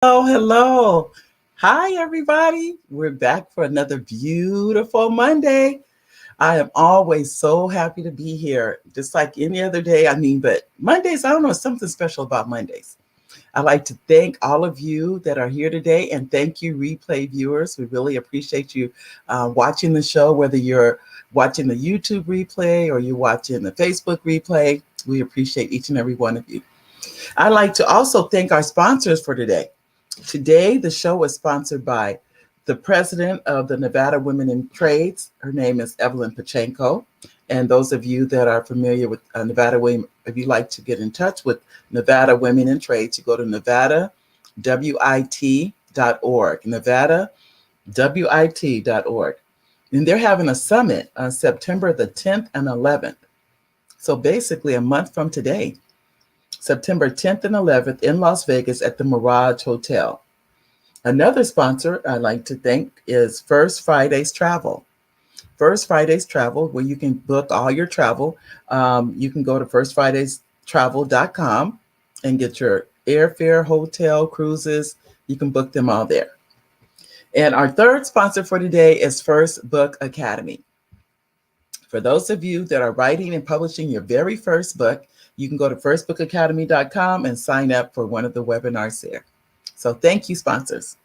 Hello, hello. Hi, everybody. We're back for another beautiful Monday. I am always so happy to be here, just like any other day. But Mondays, I don't know, something special about Mondays. I'd like to thank all of you that are here today, and thank you, replay viewers. We really appreciate you watching the show, whether you're watching the YouTube replay or you're watching the Facebook replay. We appreciate each and every one of you. I'd like to also thank our sponsors for today. Today, the show is sponsored by the president of the Nevada Women in Trades. Her name is Evelyn Pachenko. And those of you that are familiar with Nevada Women, if you'd like to get in touch with Nevada Women in Trades, you go to nevadawit.org, nevadawit.org. And they're having a summit on September the 10th and 11th. So basically a month from today. September 10th and 11th in Las Vegas at the Mirage Hotel. Another sponsor I'd like to thank is First Fridays Travel. First Fridays Travel, where you can book all your travel. You can go to firstfridaystravel.com and get your airfare, hotel, cruises. You can book them all there. And our third sponsor for today is First Book Academy. For those of you that are writing and publishing your very first book, you can go to firstbookacademy.com and sign up for one of the webinars there. So thank you, sponsors.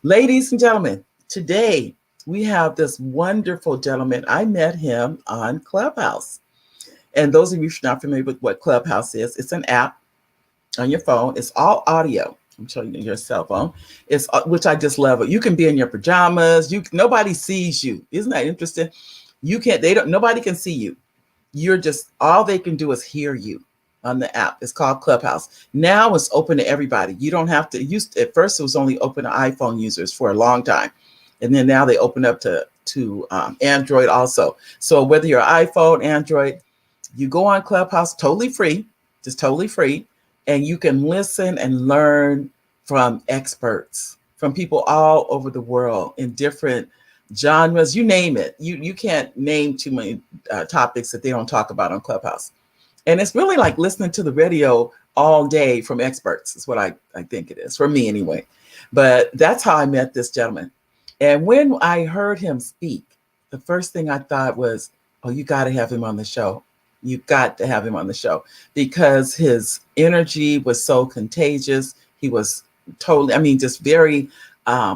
Ladies and gentlemen, today we have this wonderful gentleman. I met him on Clubhouse. And those of you who are not familiar with what Clubhouse is, it's an app on your phone. It's all audio. I'm showing you your cell phone. It's which I just love. You can be in your pajamas. Nobody sees you. Isn't that interesting? Nobody can see you. You're just, all they can do is hear you on the app. It's called Clubhouse. Now it's open to everybody. You don't have to, at first it was only open to iPhone users for a long time. And then now they open up to Android also. So whether you're iPhone, Android, you go on Clubhouse, totally free, just totally free. And you can listen and learn from experts, from people all over the world in different genres, you name it. You can't name too many topics that they don't talk about on Clubhouse. And it's really like listening to the radio all day from experts is what I think it is, for me anyway. But that's how I met this gentleman. And when I heard him speak, the first thing I thought was, oh, you got to have him on the show. You got to have him on the show because his energy was so contagious. He was totally, just very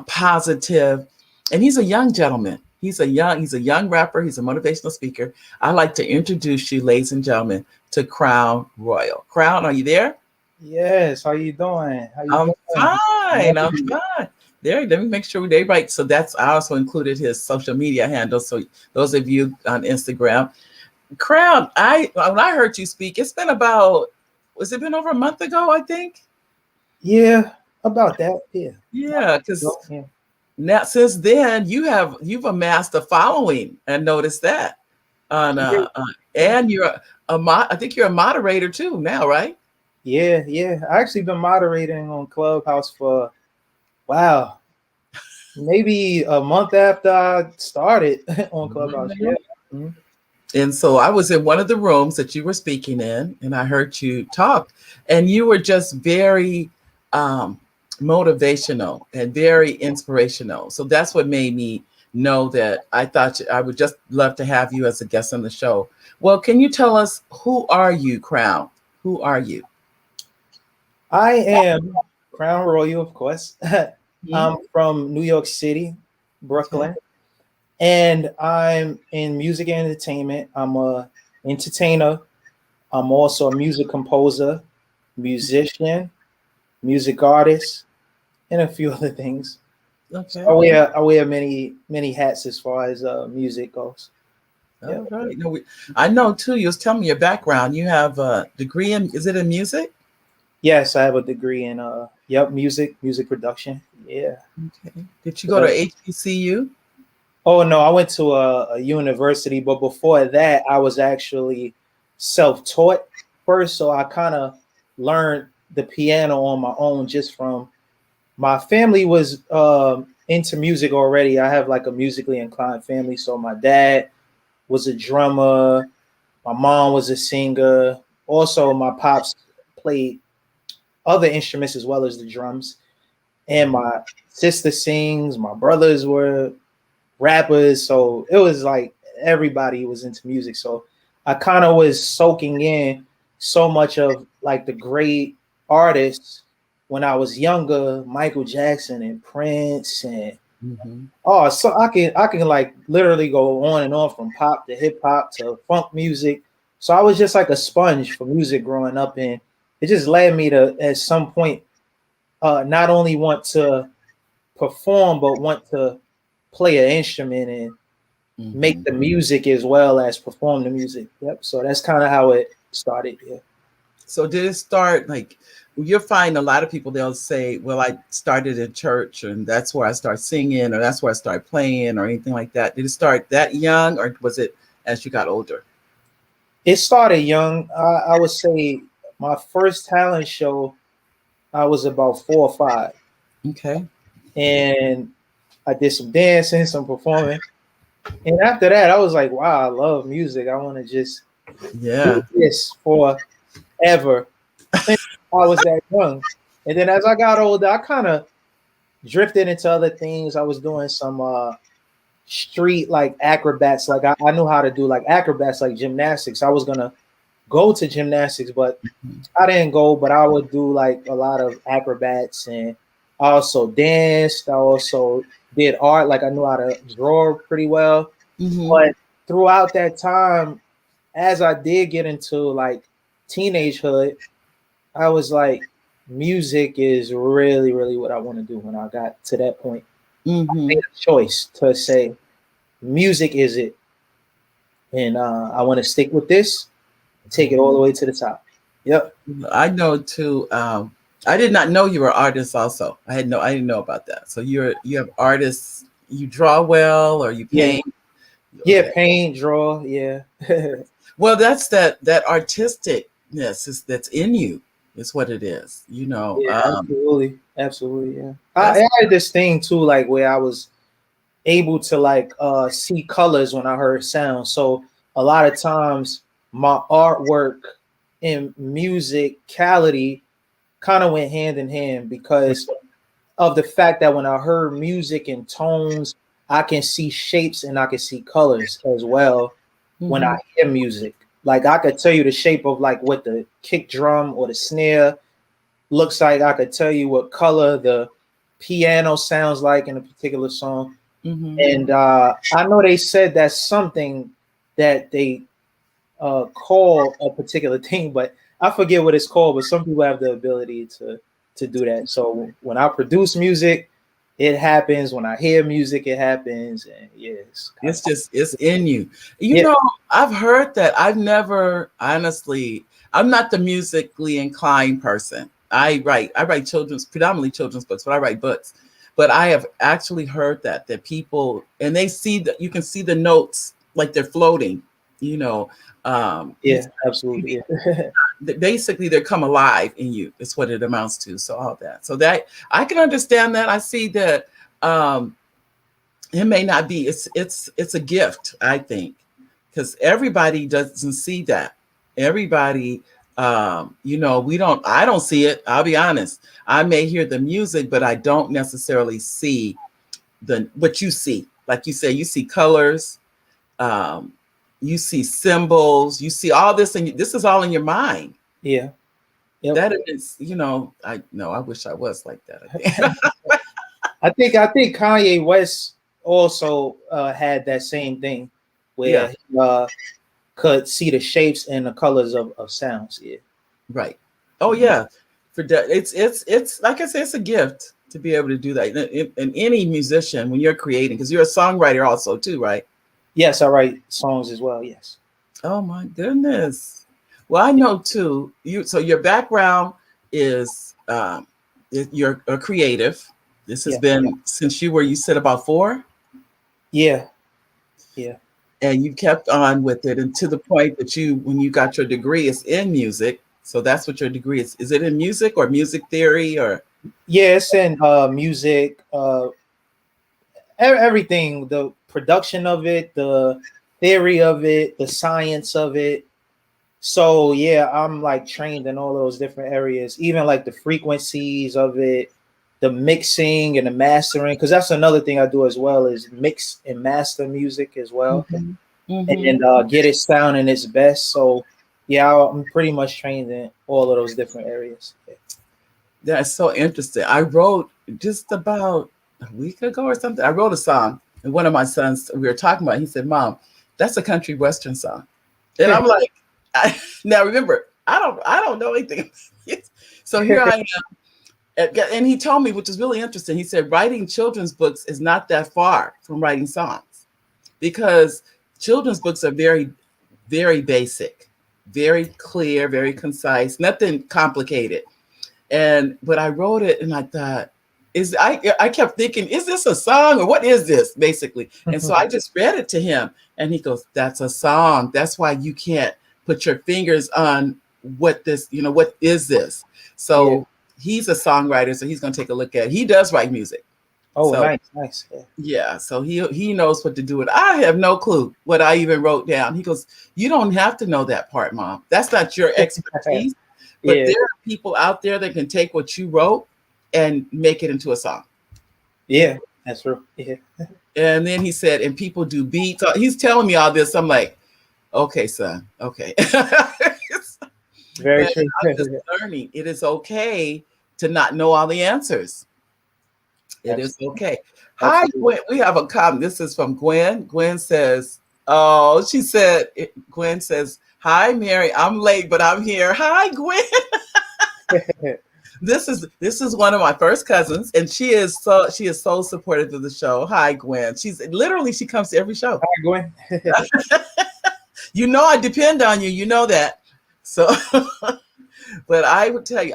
positive. And he's a young gentleman. He's a young rapper. He's a motivational speaker. I'd like to introduce you, ladies and gentlemen, to Crown Royyal. Crown, are you there? Yes. How you doing? I'm fine. There, let me make sure they're right. So I also included his social media handle. So those of you on Instagram, Crown, when I heard you speak, it's been has it been over a month ago, I think? Yeah, about that. Yeah. Yeah, because now since then you've amassed a following and noticed that. And I think you're a moderator too now, right? Yeah. I actually been moderating on Clubhouse for maybe a month after I started on Clubhouse. Yeah. Mm-hmm. And so I was in one of the rooms that you were speaking in, and I heard you talk, and you were just very motivational and very inspirational. So that's what made me know that I thought I would just love to have you as a guest on the show. Well, can you tell us, who are you, Crown? Who are you? I am Crown Royyal, of course. I'm from New York City, Brooklyn. Okay. And I'm in music and entertainment. I'm a entertainer. I'm also a music composer, musician, music artist, and a few other things. Okay. So I wear many hats as far as music goes. All right. No, I know too. You was telling me your background. You have a degree is it in music? Yes, I have a degree in music production. Yeah. Okay. Did you go to HBCU? Oh no, I went to a university, but before that, I was actually self-taught first. So I kind of learned the piano on my own, just from my family was into music already. I have like a musically inclined family. So my dad was a drummer, my mom was a singer. Also, my pops played other instruments as well as the drums. and my sister sings, my brothers were rappers, so it was like everybody was into music. So I kind of was soaking in so much of like the great artists when I was younger, Michael Jackson and Prince, and Mm-hmm. oh, so I can like literally go on and on from pop to hip hop to funk music. So I was just like a sponge for music growing up, and it just led me to at some point not only want to perform but want to play an instrument and make Mm-hmm. the music as well as perform the music. Yep. So that's kind of how it started. Yeah. So did it start like you'll find a lot of people they'll say, well, I started in church and that's where I start singing or that's where I start playing or anything like that. Did it start that young or was it as you got older? It started young. I would say my first talent show, I was about 4 or 5. Okay. And I did some dancing, some performing. And after that, I was like, wow, I love music. I want to just do Yeah. this forever since I was that young. And then as I got older, I kind of drifted into other things. I was doing some street like acrobats. Like I knew how to do like acrobats, like gymnastics. I was going to go to gymnastics, but I didn't go, but I would do like a lot of acrobats, and I also danced. I also did art, like I knew how to draw pretty well. Mm-hmm. But throughout that time, as I did get into like teenagehood, I was like, music is really, really what I want to do. When I got to that point, I made Mm-hmm. a choice to say, music is it. And I want to stick with this and take it all the way to the top. Yep. I know too. I did not know you were artists also. I didn't know about that. So you have artists, you draw well or you Yeah. paint. Yeah. Okay. Paint, draw. Yeah. Well, that's that artisticness is that's in you. Is what it is. You know. Yeah, absolutely. Absolutely. Yeah. I That's had this thing too, like where I was able to like see colors when I heard sound. So a lot of times my artwork and musicality kind of went hand in hand because of the fact that when I heard music and tones, I can see shapes and I can see colors as well when I mm-hmm. hear music. Like I could tell you the shape of like what the kick drum or the snare looks like. I could tell you what color the piano sounds like in a particular song. Mm-hmm. And I know they said that's something that they call a particular thing, but I forget what it's called. But some people have the ability to do that. So when I produce music, it happens. When I hear music, it happens. And yeah, it's kind It's of just it's in you. You yeah, know, I've heard that. I've never honestly. I'm not the musically inclined person. I write children's predominantly children's books, but I write books. But I have actually heard that people and they see that you can see the notes like they're floating. You know, you yeah, absolutely, yeah, basically they come alive in you. It's what it amounts to. So all that. So that I can understand that. I see that. It may not be it's a gift, I think, because everybody doesn't see that. Everybody, we don't I don't see it. I'll be honest. I may hear the music, but I don't necessarily see the what you see. Like you say, you see colors, um, you see symbols, you see all this, and this is all in your mind. yeah, yep. That is, I know. I wish I was like that. I think. I think Kanye West also had that same thing Yeah, where he could see the shapes and the colors of sounds. Yeah. right. Oh yeah, it's like I said, it's a gift to be able to do that. And any musician, when you're creating, because you're a songwriter also too, right? Yes, I write songs as well. Yes. Oh my goodness. Well, I know too. So your background is you're a creative. This has Yeah. been since you said about 4, Yeah. Yeah. and you kept on with it, and to the point that when you got your degree, it's in music. So that's what your degree is. Is it in music or music theory or? Yeah. It's in music, everything, the production of it, the theory of it, the science of it. So yeah, I'm like trained in all those different areas, even like the frequencies of it. the mixing and the mastering, because that's another thing I do as well, is mix and master music as well, Mm-hmm. Mm-hmm. and get it sounding its best. So yeah, I'm pretty much trained in all of those different areas. That's so interesting. I wrote just about a week ago or something. I wrote a song, and one of my sons, we were talking about it, he said, Mom, that's a country western song. And I'm like, now remember, I don't know anything. So here I am. And he told me, which is really interesting, he said, writing children's books is not that far from writing songs, because children's books are very, very basic, very clear, very concise, nothing complicated. But I wrote it and I thought, I kept thinking, is this a song or what is this basically? And so I just read it to him and he goes, that's a song. That's why you can't put your fingers on what what is this? So he's a songwriter, so he's going to take a look at it. He does write music. Oh, So, nice. yeah, so he knows what to do with it. I have no clue what I even wrote down. He goes, you don't have to know that part, Mom. That's not your expertise. But there are people out there that can take what you wrote and make it into a song. Yeah, that's true. Yeah. And then he said, and people do beats. He's telling me all this. I'm like, okay, son, okay. Very true. I'm just learning. It is okay to not know all the answers. It is okay. Hi, Gwen. We have a comment. This is from Gwen. Gwen says, Gwen says, hi, Mary. I'm late, but I'm here. Hi, Gwen. This is one of my first cousins, and she is so supportive of the show. Hi, Gwen. She comes to every show. Hi, Gwen. I depend on you. You know that. So, but I would tell you,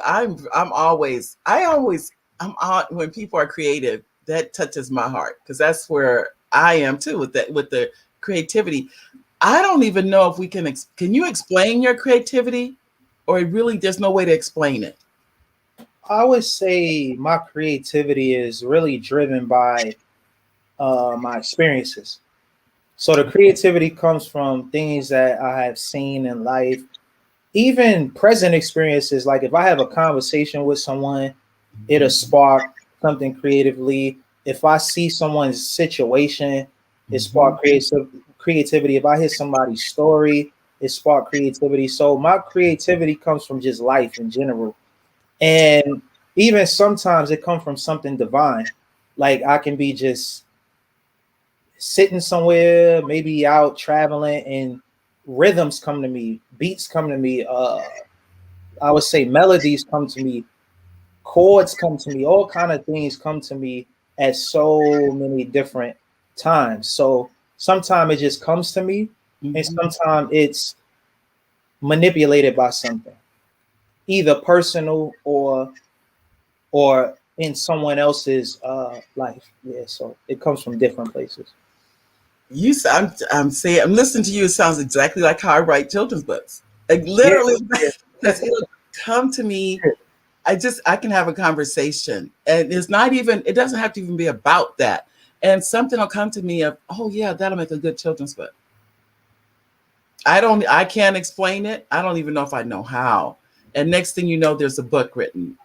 when people are creative, that touches my heart, because that's where I am too with the creativity. I don't even know if we can you explain your creativity, or really there's no way to explain it? I would say my creativity is really driven by my experiences. So the creativity comes from things that I have seen in life, even present experiences. Like if I have a conversation with someone, it'll spark something creatively. If I see someone's situation, it spark creativity. If I hear somebody's story, it spark creativity. So my creativity comes from just life in general. And even sometimes it comes from something divine. Like I can be just sitting somewhere, maybe out traveling, and rhythms come to me, beats come to me. I would say melodies come to me, chords come to me, all kind of things come to me at so many different times. So sometimes it just comes to me, and sometimes it's manipulated by something, either personal or in someone else's life. Yeah, so it comes from different places. I'm listening to you. It sounds exactly like how I write children's books. Like literally, because it'll come to me. I can have a conversation, and it doesn't have to even be about that. And something will come to me of, oh yeah, that'll make a good children's book. I can't explain it. I don't even know if I know how. And next thing you know, there's a book written.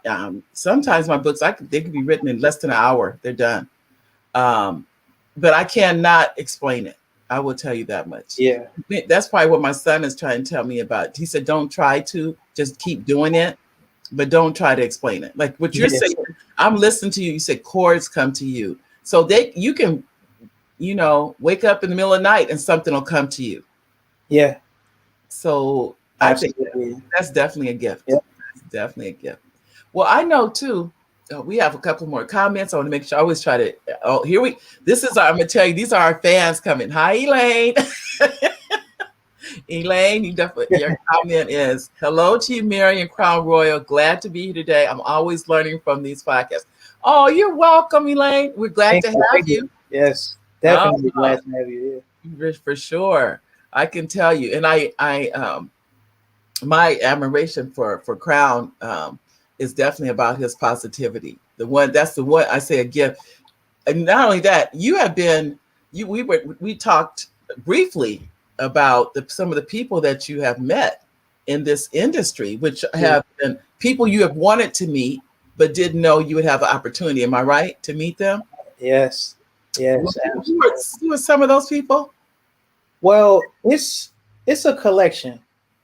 Sometimes my books, they could be written in less than an hour. They're done. But I cannot explain it. I will tell you that much. Yeah. That's probably what my son is trying to tell me about. He said, don't try to, just keep doing it, but don't try to explain it. Like what you're saying, I'm listening to you. You said chords come to you. So you can, wake up in the middle of the night and something will come to you. Yeah. So absolutely. I think that's definitely a gift. Yeah. That's definitely a gift. Well, I know too, we have a couple more comments. I want to make sure I always try to, I'm going to tell you, these are our fans coming. Hi, Elaine. Elaine, your comment is, hello to you, Mary and Crown Royal. Glad to be here today. I'm always learning from these podcasts. Oh, you're welcome, Elaine. We're glad to have you. Yes, definitely glad to have you here. For sure. I can tell you. And I my admiration for Crown is definitely about his positivity. That's the one I say a gift. And not only that, we talked briefly about some of the people that you have met in this industry, which have been people you have wanted to meet, but didn't know you would have the opportunity. Am I right to meet them? Yes, yes, absolutely. Who are some of those people? Well, it's a collection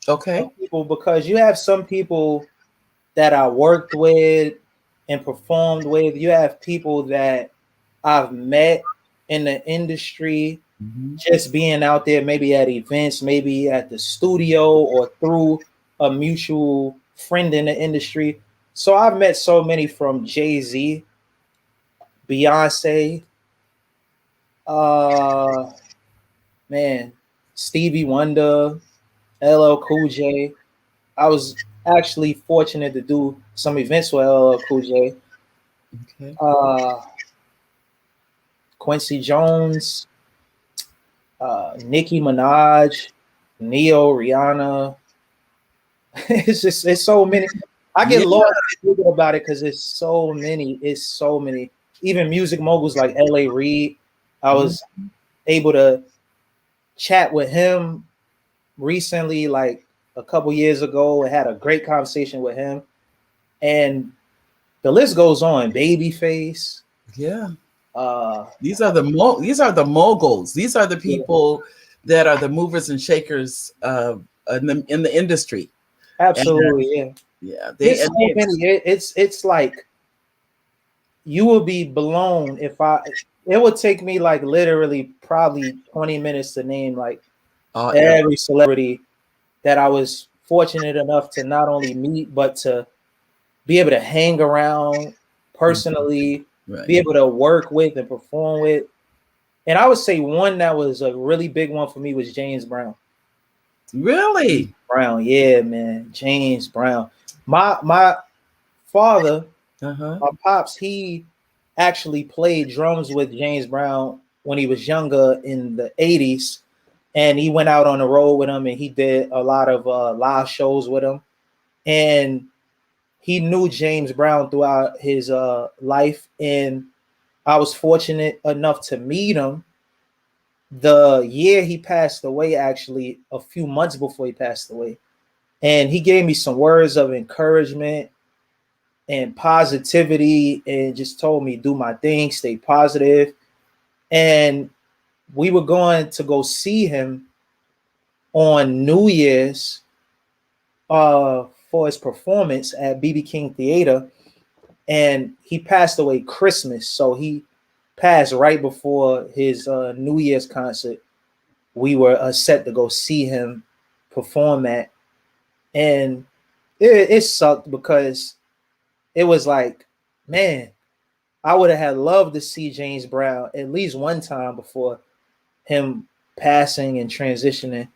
of Okay. people because you have some people that I worked with and performed with. You have people that I've met in the industry, Mhm. just being out there, maybe at events, maybe at the studio or through a mutual friend in the industry. So I've met so many from Jay-Z, Beyonce, uh man, Stevie Wonder, LL Cool J. I was actually fortunate to do some events with LL Cool J. Okay. Uh Quincy Jones, Nicki Minaj, Neo, Rihanna. It's so many. I get Yeah. lost thinking about it because it's so many. It's so many. Even music moguls like L.A. Reid. I Mhm. was able to chat with him recently, like a couple years ago, and had a great conversation with him. And the list goes on. Babyface. Yeah. Uh, These are the moguls. These are the yeah, people that are the movers and shakers in the industry. And absolutely. Yeah. yeah, There's so many. It's like you will be blown if I. It would take me like literally probably 20 minutes to name like yeah. every celebrity that I was fortunate enough to not only meet but to be able to hang around Mhm. personally, be Right. able to work with and perform with. And I would say one that was a really big one for me was James Brown. James Really? Brown, yeah, man, James Brown. My father, Uh-huh. my pops, he actually played drums with James Brown when he was younger in the 80s. And he went out on the road with him and he did a lot of live shows with him. And he knew James Brown throughout his life. And I was fortunate enough to meet him the year he passed away, actually, a few months before he passed away. And he gave me some words of encouragement and positivity and just told me do my thing, stay positive. And we were going to go see him on New Year's for his performance at BB King Theater, and he passed away Christmas. So he passed right before his New Year's concert. We were set to go see him perform at, and it sucked because it was like, man, I would have had loved to see James Brown at least one time before him passing and transitioning.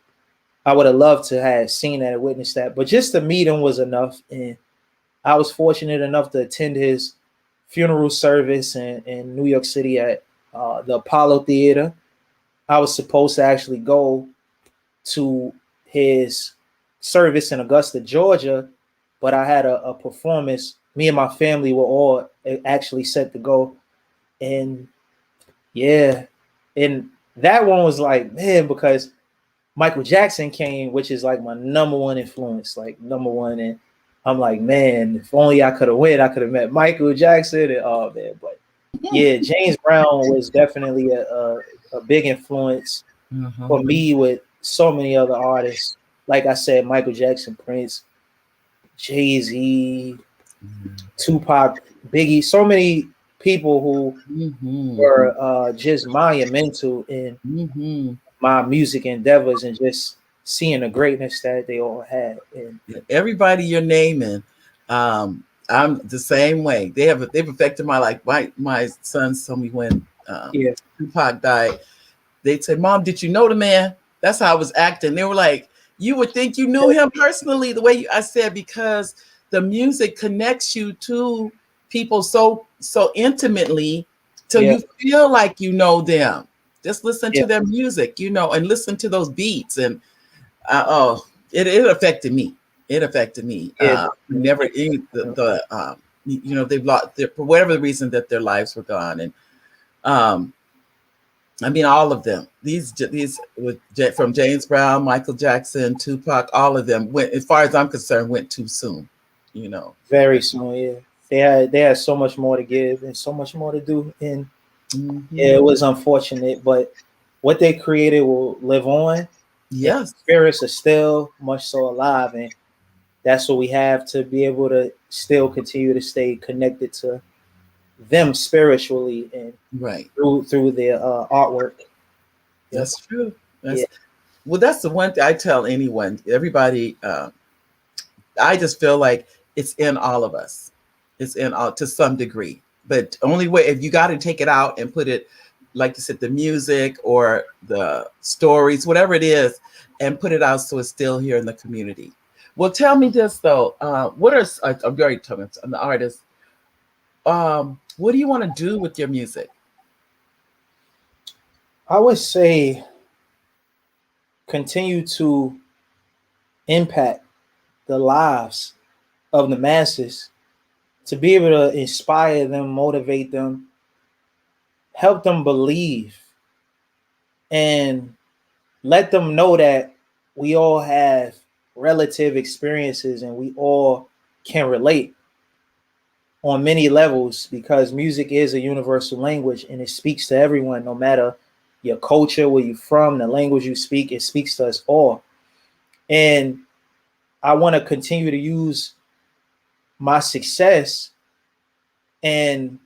I would have loved to have seen that and witnessed that, but just to meet him was enough. And I was fortunate enough to attend his funeral service in New York City at the Apollo Theater. I was supposed to actually go to his service in Augusta, Georgia, but I had a performance. Me and my family were all actually set to go. And yeah, and that one was like, man, because Michael Jackson came, which is like my number one influence, like number one. And I'm like, man, if only I could have went, I could have met Michael Jackson. And oh man, but yeah, James Brown was definitely a big influence Uh-huh. for me with so many other artists. Like I said, Michael Jackson, Prince, Jay-Z, Tupac, Biggie, so many people who Mm-hmm. were just monumental in Mm-hmm. my music endeavors and just seeing the greatness that they all had. And Everybody you're naming, I'm the same way. They've affected my life. My sons told me when yeah, Tupac died, they'd say, "Mom, did you know the man?" That's how I was acting. They were like, "You would think you knew him personally." The way I said, because the music connects you to people so intimately, till yeah, you feel like you know them. Just listen yeah, to their music, and listen to those beats, and oh, it affected me. It affected me. yeah, Never definitely. they've lost for whatever the reason that their lives were gone, and um, I mean, all of them. These from James Brown, Michael Jackson, Tupac, all of them went, as far as I'm concerned, went too soon. You know. Very soon, yeah. they had so much more to give and so much more to do, and Mm-hmm. yeah, it was unfortunate, but what they created will live on. And Yes. spirits are still much so alive, and that's what we have to be able to still continue to stay connected to them spiritually and Right. through their artwork. Yep. That's true. Yeah. That's well. That's the one thing I tell anyone. Everybody. I just feel like it's in all of us. It's in all to some degree. But only way if you got to take it out and put it, like you said, the music or the stories, whatever it is, and put it out so it's still here in the community. Well, tell me this though. What are I'm very talking. I'm the artist. What do you want to do with your music? I would say continue to impact the lives of the masses, to be able to inspire them, motivate them, help them believe, and let them know that we all have relative experiences and we all can relate on many levels, because music is a universal language and it speaks to everyone, no matter your culture, where you're from, the language you speak. It speaks to us all. And I want to continue to use my success and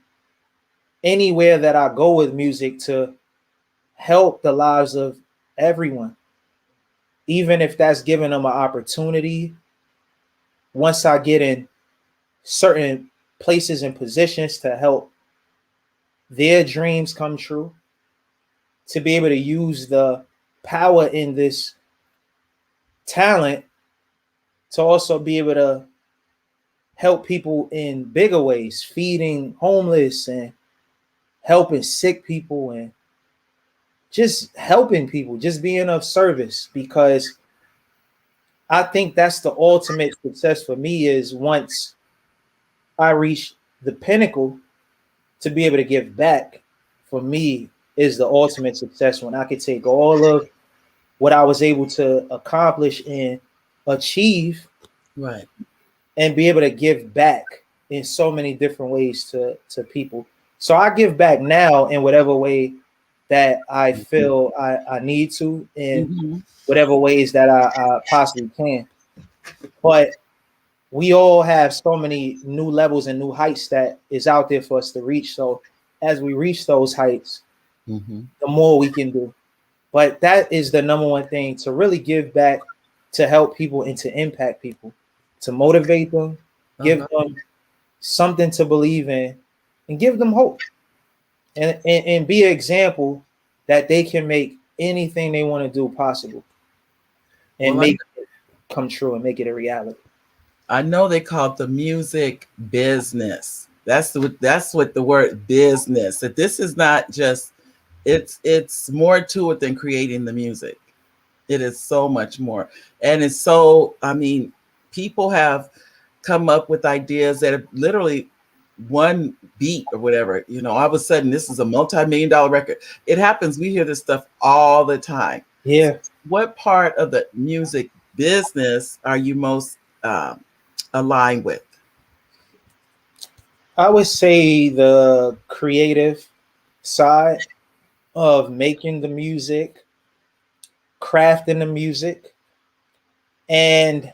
anywhere that I go with music to help the lives of everyone, even if that's giving them an opportunity. Once I get in certain places and positions to help their dreams come true, to be able to use the power in this talent to also be able to help people in bigger ways, feeding homeless and helping sick people and just helping people, just being of service. Because I think that's the ultimate success for me, is once I reach the pinnacle, to be able to give back, for me, is the ultimate success, when I could take all of what I was able to accomplish and achieve Right. and be able to give back in so many different ways to people. So I give back now in whatever way that I feel I need to, in Mm-hmm. whatever ways that I possibly can. But we all have so many new levels and new heights that is out there for us to reach. So as we reach those heights, Mm-hmm. the more we can do. But that is the number one thing, to really give back, to help people and to impact people, to motivate them, give Uh-huh. them something to believe in, and give them hope, and be an example that they can make anything they want to do possible, and Well, make it come true and make it a reality. I know they call it the music business. That's what the word business. That this is not just it's more to it than creating the music. It is so much more. And it's so I mean, people have come up with ideas that are literally one beat or whatever. All of a sudden this is a multi-million dollar record. It happens. We hear this stuff all the time. Yeah, What part of the music business are you most aligned with? I would say the creative side of making the music, crafting the music, and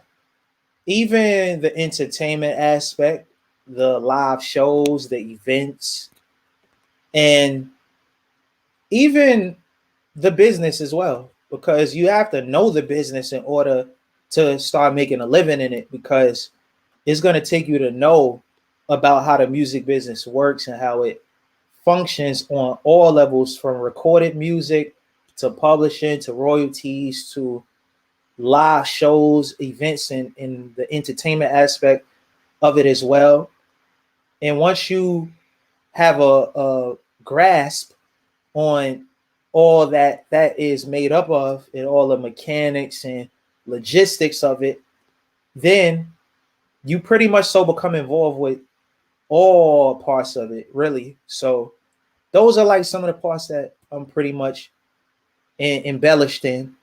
even the entertainment aspect, the live shows, the events, and even the business as well. Because you have to know the business in order to start making a living in it, because it's going to take you to know about how the music business works and how it functions on all levels, from recorded music to publishing to royalties to live shows, events, and in the entertainment aspect of it as well. And once you have a grasp on all that is made up of, and all the mechanics and logistics of it, then you pretty much so become involved with all parts of it, really. So those are like some of the parts that I'm pretty much embellished in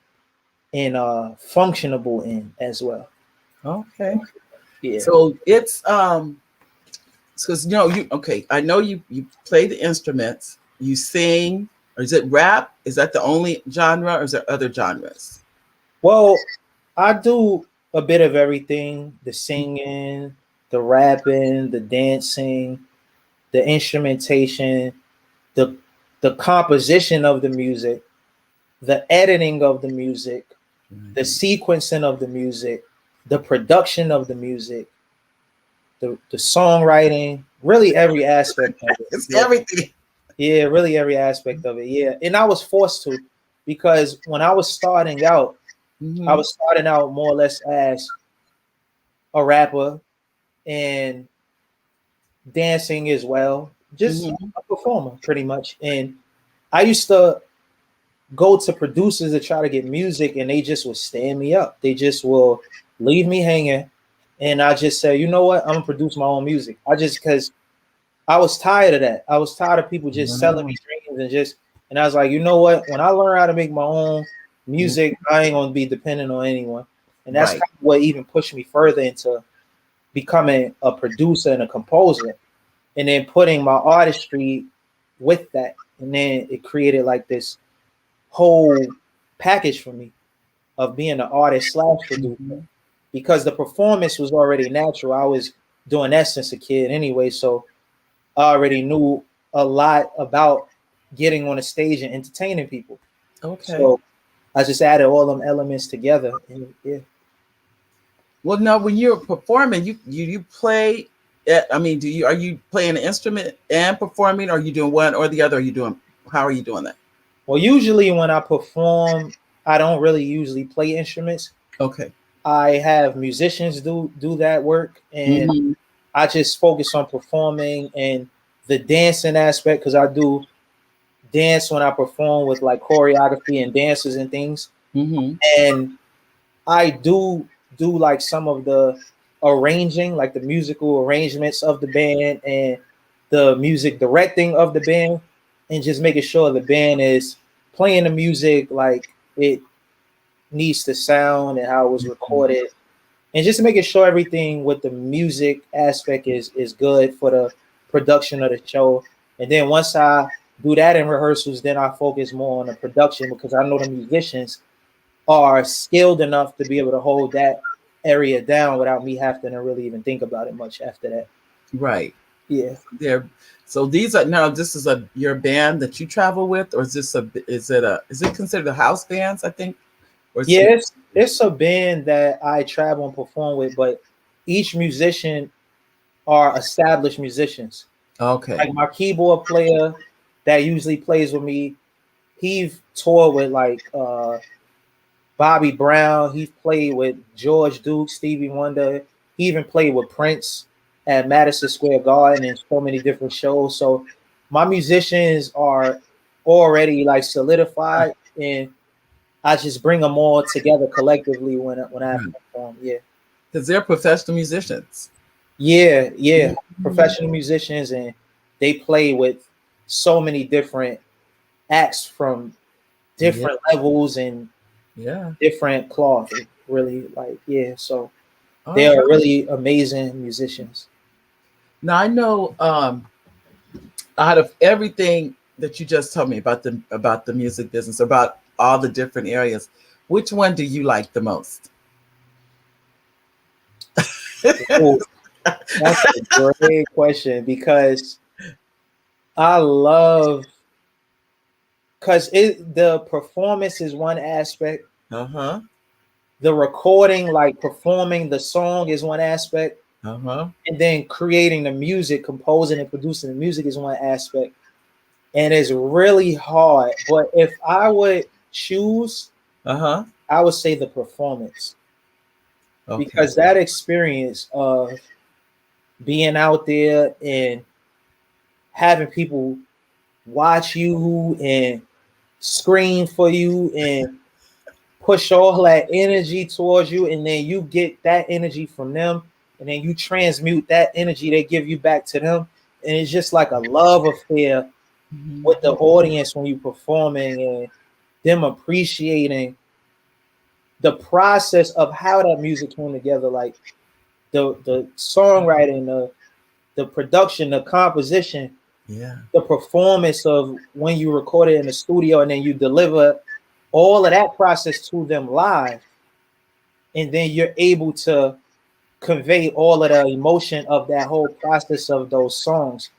and functionable in as well. Okay. Yeah. So Because you okay. I know you play the instruments, you sing, or is it rap? Is that the only genre, or is there other genres? Well, I do a bit of everything: the singing, the rapping, the dancing, the instrumentation, the the composition of the music, the editing of the music, the sequencing of the music, the production of the music, the songwriting, really every aspect of it. It's Yeah. everything. Yeah, really every aspect of it. Yeah. And I was forced to, because when I was starting out, I Mm-hmm. was starting out more or less as a rapper and dancing as well, just Mm-hmm. a performer pretty much. And I used to go to producers to try to get music, and they just would stand me up. They just will leave me hanging. And I just say, you know what? I'm gonna produce my own music. I just, because I was tired of that. I was tired of people just selling Wow. me dreams and I was like, you know what? When I learn how to make my own Mhm. music, I ain't gonna be dependent on anyone. And that's Right. kind of what even pushed me further into becoming a producer and a composer, and then putting my artistry with that. And then it created like this whole package for me of being an artist slash producer, Mm-hmm. because the performance was already natural. I was doing that since a kid anyway, so I already knew a lot about getting on a stage and entertaining people. Okay. So I just added all them elements together, and yeah. Well, now when you're performing, you play. I mean, do you are you playing an instrument and performing? Or are you doing one or the other? Are you doing? How are you doing that? Well, usually when I perform, I don't really usually play instruments. Okay. I have musicians do that work, and Mm-hmm. I just focus on performing and the dancing aspect, because I do dance when I perform with like choreography and dances and things. Mm-hmm. And I do like some of the arranging, like the musical arrangements of the band and the music directing of the band, and just making sure the band is playing the music like it needs to sound and how it was recorded, and just making sure everything with the music aspect is good for the production of the show. And then once I do that in rehearsals, then I focus more on the production, because I know the musicians are skilled enough to be able to hold that area down without me having to really even think about it much after that. Right. Yeah. There. So these are now. This is a your band that you travel with, or is this a? Is it considered a house bands? I think, or it's Yeah, it's a band that I travel and perform with, but each musician are established musicians. okay. Like my keyboard player that usually plays with me, he toured with like Bobby Brown. He played with George Duke, Stevie Wonder. He even played with Prince at Madison Square Garden and so many different shows. So my musicians are already like solidified, and I just bring them all together collectively when I have to perform. Yeah, Because they're professional musicians. yeah, yeah. Mhm. Professional musicians, and they play with so many different acts from Yeah. different levels and Yeah. different cloth. Really, like, yeah. So they All are right. really amazing musicians. Now I know out of everything that you just told me about the music business, about all the different areas, which one do you like the most? Ooh, that's a great question, because I love, because it the performance is one aspect, Uh-huh. the recording, like performing the song, is one aspect, Uh-huh. and then creating the music, composing and producing the music is one aspect. And it's really hard. But if I would choose, Uh-huh. I would say the performance, Okay. because that experience of being out there and having people watch you and scream for you and push all that energy towards you, and then you get that energy from them, and then you transmute that energy they give you back to them, and it's just like a love affair with the Mhm. audience when you're performing, and them appreciating the process of how that music came together, like the songwriting, the the production, the composition, Yeah. the performance of when you record it in the studio and then you deliver all of that process to them live, and then you're able to convey all of the emotion of that whole process of those songs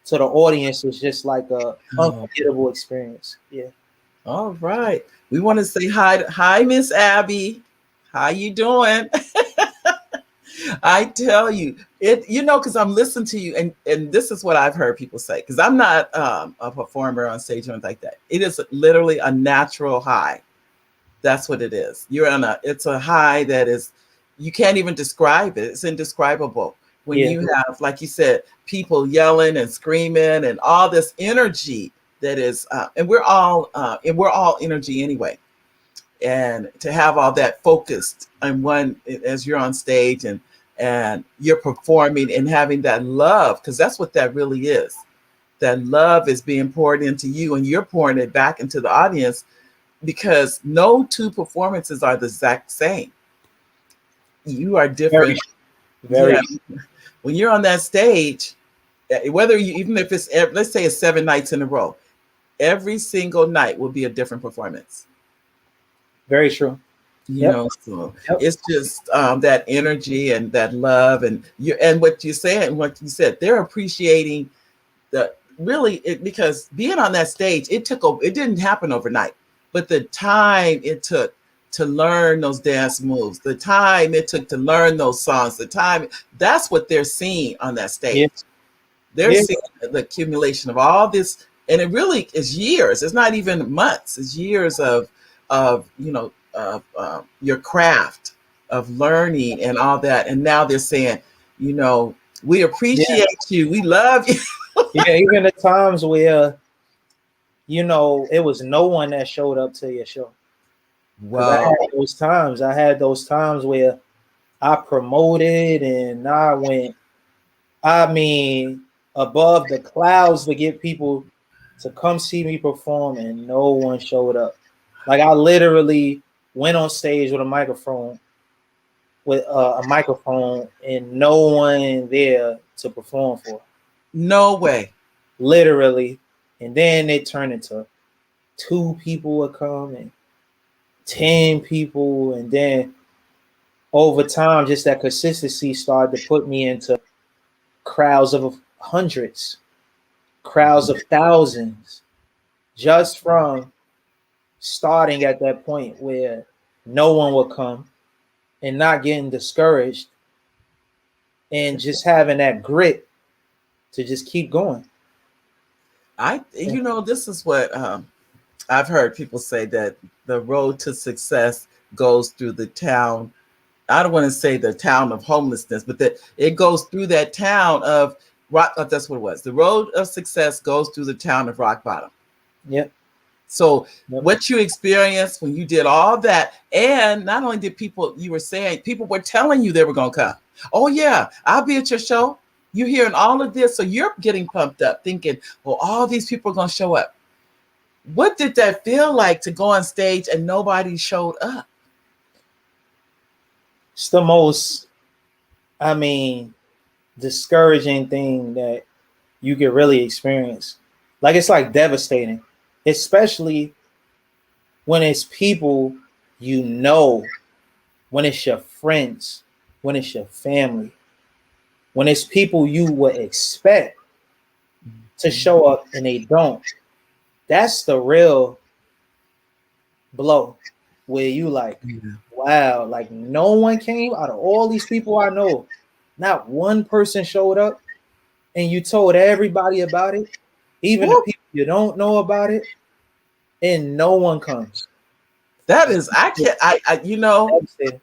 to the audience is just like a Oh, unforgettable experience. Yeah. all right. We want to say hi, Miss Abby. How you doing? I tell you, because I'm listening to you, and this is what I've heard people say, because I'm not a performer on stage or anything like that. It is literally a natural high. That's what it is. It's a high that is, you can't even describe it. It's indescribable. When Yeah. you have, like you said, people yelling and screaming and all this energy that is, and we're all energy anyway. And to have all that focused on one as you're on stage and you're performing and having that love, because that's what that really is. That love is being poured into you and you're pouring it back into the audience, because no two performances are the exact same. You are Very, different. very. Yeah. When you're on that stage, whether you, even if it's, let's say it's 7 nights in a row, every single night will be a different performance. Very true. Yep. So Yep. it's just that energy and that love, and what you said, they're appreciating the really it, because being on that stage, it didn't happen overnight, but the time it took to learn those dance moves, the time it took to learn those songs, that's what they're seeing on that Yeah. stage. They're Yeah. seeing the accumulation of all this, and it really is years. It's not even months. It's years of your craft, of learning and all that. And now they're saying, we Yeah. appreciate you, we love you. Yeah. Even the times where, it was no one that showed up to your show. Because Whoa. I had those times where I promoted and I went, I mean, above the clouds to get people to come see me perform, and no one showed up. Like I literally went on stage with a microphone, and no one there to perform for. No way. Literally, and then it turned into 2 people would come and 10 people, and then over time, just that consistency started to put me into crowds of hundreds, crowds of thousands, just from starting at that point where no one would come and not getting discouraged and just having that grit to just keep going. This is what I've heard people say, that the road to success goes through the town. I don't want to say the town of homelessness, but that it goes through that town of rock. That's what it was. The road of success goes through the town of rock bottom. Yep. So Yep. what you experienced when you did all that, and not only did you were saying, people were telling you they were going to come. Oh yeah, I'll be at your show. You're hearing all of this. So you're getting pumped up thinking, well, all these people are going to show up. What did that feel like to go on stage and nobody showed up? It's the most, discouraging thing that you could really experience. Like it's like devastating, especially when it's people when it's your friends, when it's your family, when it's people you would expect to show up and they don't. That's the real blow, where you like, wow, like no one came out of all these people I know. Not one person showed up, and you told everybody about it, even the people you don't know about it, and no one comes. That is, I can't, Devastating.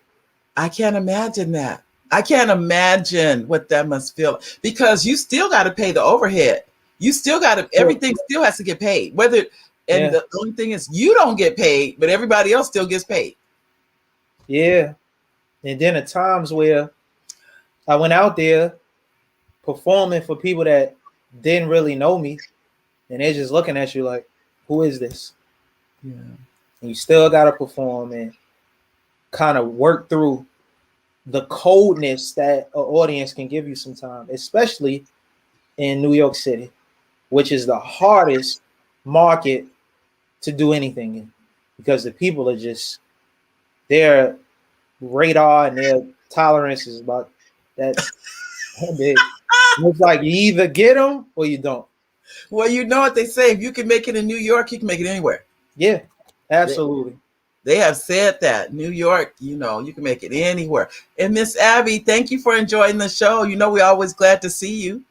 I can't imagine that. I can't imagine what that must feel like, because you still got to pay the overhead. You still got to, everything still has to get paid. And the only thing is you don't get paid, but everybody else still gets paid. Yeah. And then at times where I went out there performing for people that didn't really know me, and they're just looking at you like, who is this? Yeah. And you still got to perform and kind of work through the coldness that an audience can give you sometimes, especially in New York City, which is the hardest market to do anything in, because the people are just, their radar and their tolerance is about that big. It's like you either get them or you don't. Well, you know what they say: if you can make it in New York, you can make it anywhere. Yeah, absolutely. They have said that New York, you can make it anywhere. And Miss Abby, thank you for enjoying the show. We're always glad to see you.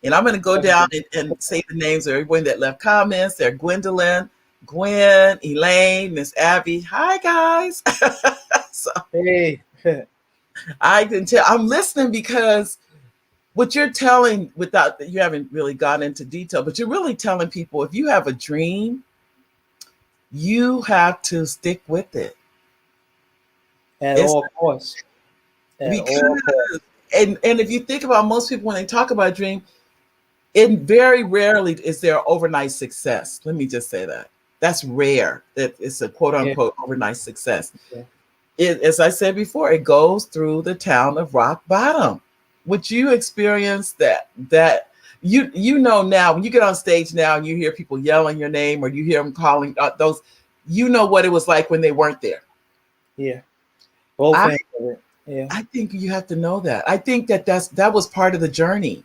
And I'm going to go down and say the names of everyone that left comments. They're Gwendolyn, Gwen, Elaine, Miss Abby. Hi, guys. So Hey. I can tell I'm listening because what you're telling, without you haven't really gone into detail, but you're really telling people if you have a dream, you have to stick with it. At It's all costs. At all costs. because, and if you think about most people when they talk about dream, it very rarely is there overnight success. Let me just say that. That's rare. That it's a quote Yeah. unquote overnight success. Yeah. As I said before, it goes through the town of rock bottom. Would you experience that now when you get on stage now and you hear people yelling your name or you hear them calling those, what it was like when they weren't there. Yeah. Both I ends of it. Yeah. I think you have to know that. I think that was part of the journey.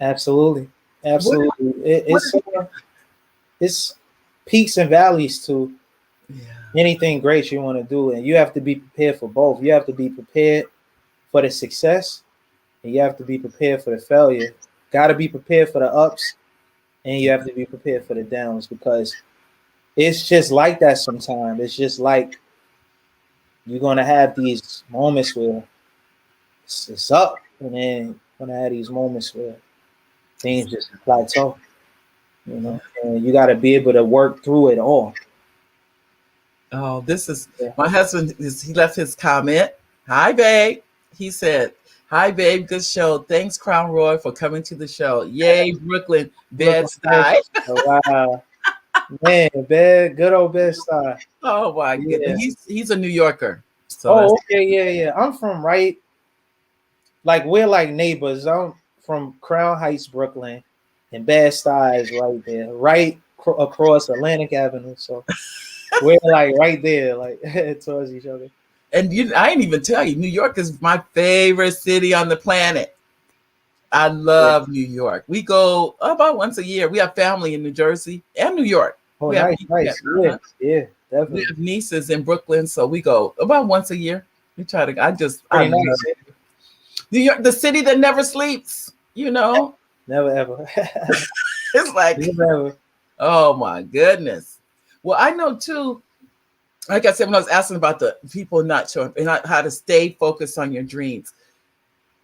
Absolutely. What, Absolutely. what It's peaks and valleys to yeah. anything great you want to do, and you have to be prepared for both. You have to be prepared for the success, and you have to be prepared for the failure. Got to be prepared for the ups, and you have to be prepared for the downs, because it's just like that sometimes. It's just like you're gonna have these moments where it's up, and then you're gonna have these moments where things just plateau. And you got to be able to work through it all. Oh, this is Yeah. my husband. He left his comment. Hi, babe. He said, "Hi, babe. Good show. Thanks, Crown Roy, for coming to the show. Yay, Brooklyn, Bed-Stuy." Wow, man, good old Bed-Stuy. Oh my Yeah. goodness. He's a New Yorker. So Oh, okay, yeah. I'm from we're like neighbors. I'm from Crown Heights, Brooklyn, and Bed-Stuy is right there, across Atlantic Avenue. So we're like right there, like towards each other. and I didn't even tell you, New York is my favorite city on the planet. I Yeah. love New York. We go about once a year. We have family in New Jersey and New York. Oh, We have, nice. uh-huh. Yeah, We definitely. have nieces in Brooklyn, so we go about once a year. We try to. I Pretty love nice. New York, the city that never sleeps. Never ever. It's like, Never ever. oh my goodness. Well, I know too. Like I said, when I was asking about the people not showing and how to stay focused on your dreams,